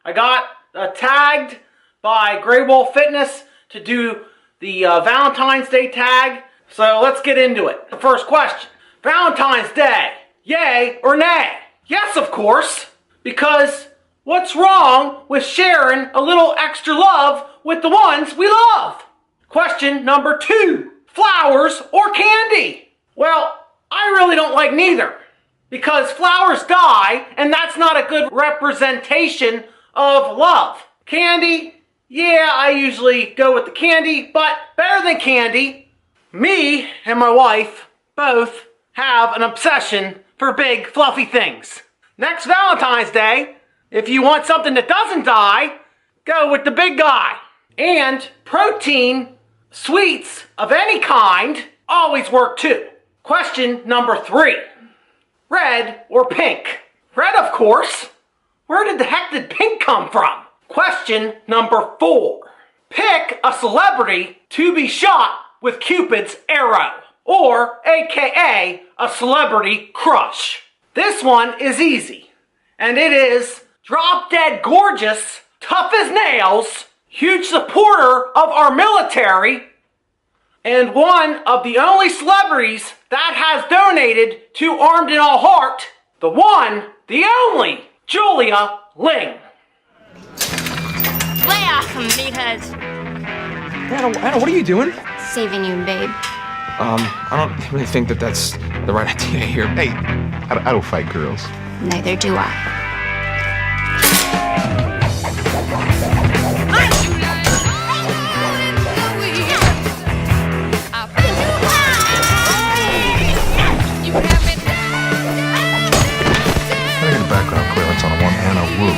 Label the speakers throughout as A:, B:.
A: I got tagged by Grey Wolf Fitness to do the Valentine's Day Tag. So let's get into it. The first question. Valentine's Day, yay or nay? Yes, of course. Because what's wrong with sharing a little extra love with the ones we love? Question number 2. Flowers or candy? Well, I really don't like neither. Because flowers die, and that's not a good representation of love. Candy, yeah, I usually go with the candy, but better than candy, me and my wife both have an obsession for big, fluffy things. Next Valentine's Day, if you want something that doesn't die, go with the big guy. And protein, sweets of any kind always work too. Question number 3. Red or pink? Red, of course. Where did the heck did pink come from? Question number 4. Pick a celebrity to be shot with Cupid's arrow, or AKA a celebrity crush. This one is easy, and it is drop dead gorgeous, tough as nails, huge supporter of our military, and one of the only celebrities that has donated to Armed and All Heart, the one, the only, Julia Ling.
B: Lay off them, meatheads.
C: Anna, what are you doing?
B: Saving you, babe.
C: I don't really think that's the right idea here.
D: Hey, I don't fight girls.
B: Neither do I.
D: I get a background clearance on a one Anna Wu.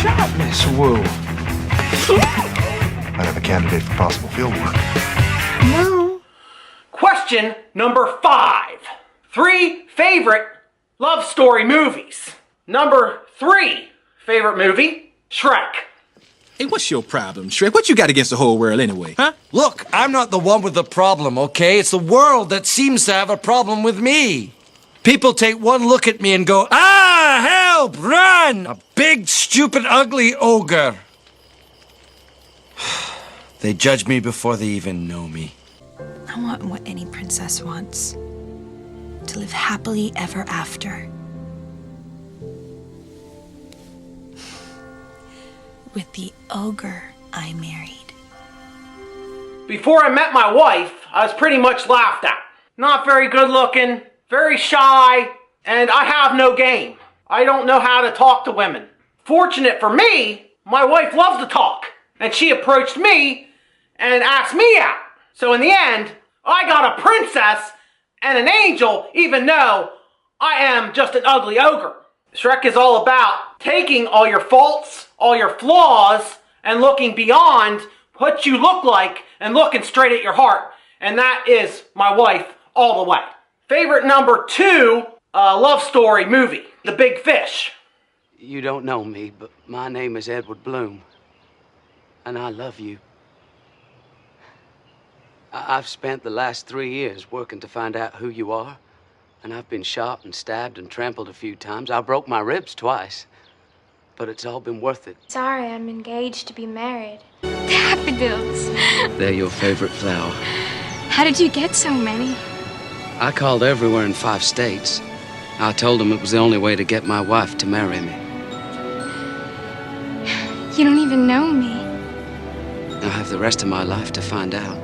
C: Shut Miss Wu.
D: Might have a candidate for possible field work.
C: No.
A: Question number 5. 3 favorite love story movies. Number 3 favorite movie, Shrek.
E: Hey, what's your problem, Shrek? What you got against the whole world anyway, huh?
F: Look, I'm not the one with the problem, okay? It's the world that seems to have a problem with me. People take one look at me and go, ah, help, run! A big, stupid, ugly ogre. They judge me before they even know me.
G: I want what any princess wants. To live happily ever after. With the ogre I married.
A: Before I met my wife, I was pretty much laughed at. Not very good looking, very shy, and I have no game. I don't know how to talk to women. Fortunate for me, my wife loves to talk, and she approached me and asked me out. So in the end, I got a princess and an angel, even though I am just an ugly ogre. Shrek is all about taking all your faults, all your flaws, and looking beyond what you look like and looking straight at your heart. And that is my wife all the way. Favorite number 2 love story movie, The Big Fish.
H: You don't know me, but my name is Edward Bloom, and I love you. I've spent the last 3 years working to find out who you are, and I've been shot and stabbed and trampled a few times. I broke my ribs twice, but it's all been worth it.
I: Sorry, I'm engaged to be married. Daffodils.
H: They're your favorite flower.
I: How did you get so many?
H: I called everywhere in 5 states. I told them it was the only way to get my wife to marry me.
I: You don't even know me.
H: I'll have the rest of my life to find out.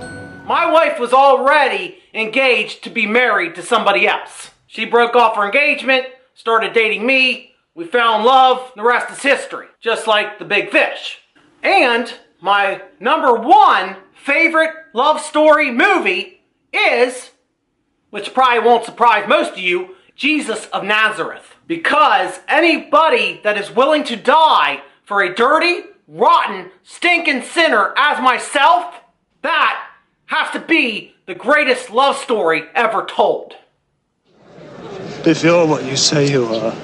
A: My wife was already engaged to be married to somebody else. She broke off her engagement, started dating me, we fell in love, the rest is history. Just like The Big Fish. And my number 1 favorite love story movie is, which probably won't surprise most of you, Jesus of Nazareth. Because anybody that is willing to die for a dirty, rotten, stinking sinner as myself, that has to be the greatest love story ever told.
J: If you're what you say you are,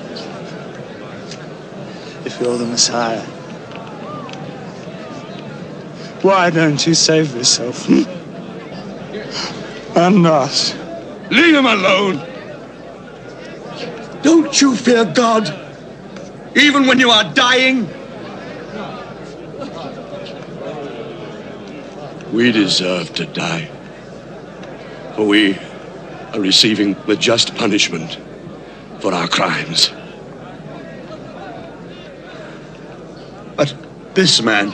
J: if you're the Messiah, why don't you save yourself? And us.
K: Leave him alone.
J: Don't you fear God, even when you are dying? We deserve to die, for we are receiving the just punishment for our crimes. But this man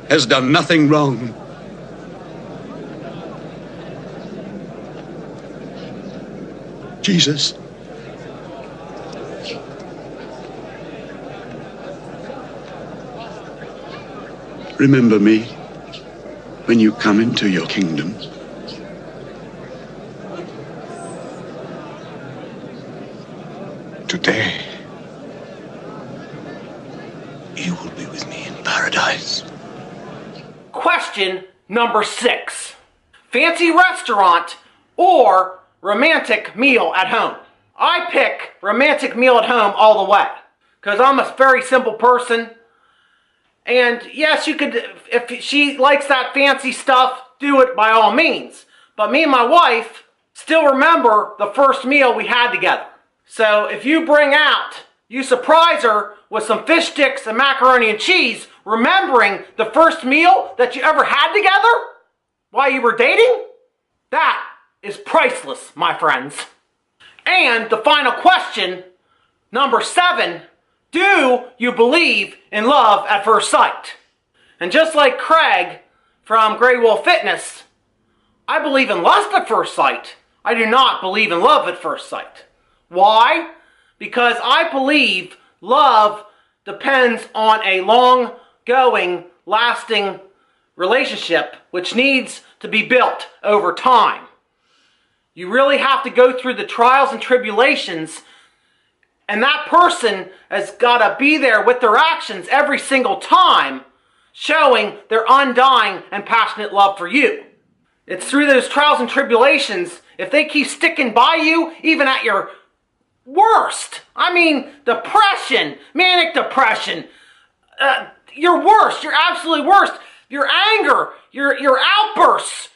J: has done nothing wrong. Jesus, remember me when you come into your kingdom. Today, you will be with me in paradise.
A: Question number 6. Fancy restaurant or romantic meal at home? I pick romantic meal at home all the way because I'm a very simple person. And yes, you could, if she likes that fancy stuff, do it by all means. But me and my wife still remember the first meal we had together. So if you you surprise her with some fish sticks and macaroni and cheese, remembering the first meal that you ever had together while you were dating, that is priceless, my friends. And the final question, number 7, do you believe in love at first sight? And just like Craig from Grey Wolf Fitness, I believe in lust at first sight. I do not believe in love at first sight. Why? Because I believe love depends on a long-going, lasting relationship which needs to be built over time. You really have to go through the trials and tribulations, and that person has got to be there with their actions every single time, showing their undying and passionate love for you. It's through those trials and tribulations, if they keep sticking by you, even at your worst, I mean, depression, manic depression, your worst, your absolute worst, your anger, your outbursts,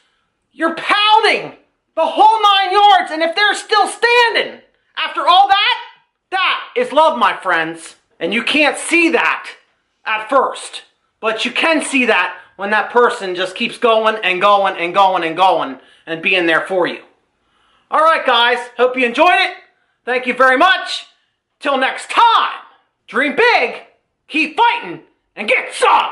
A: your pouting, the whole 9 yards, and if they're still standing after all that, that is love, my friends. And you can't see that at first, but you can see that when that person just keeps going and going and going and going and being there for you. All right, guys, hope you enjoyed it. Thank you very much. Till next time, dream big, keep fighting, and get some!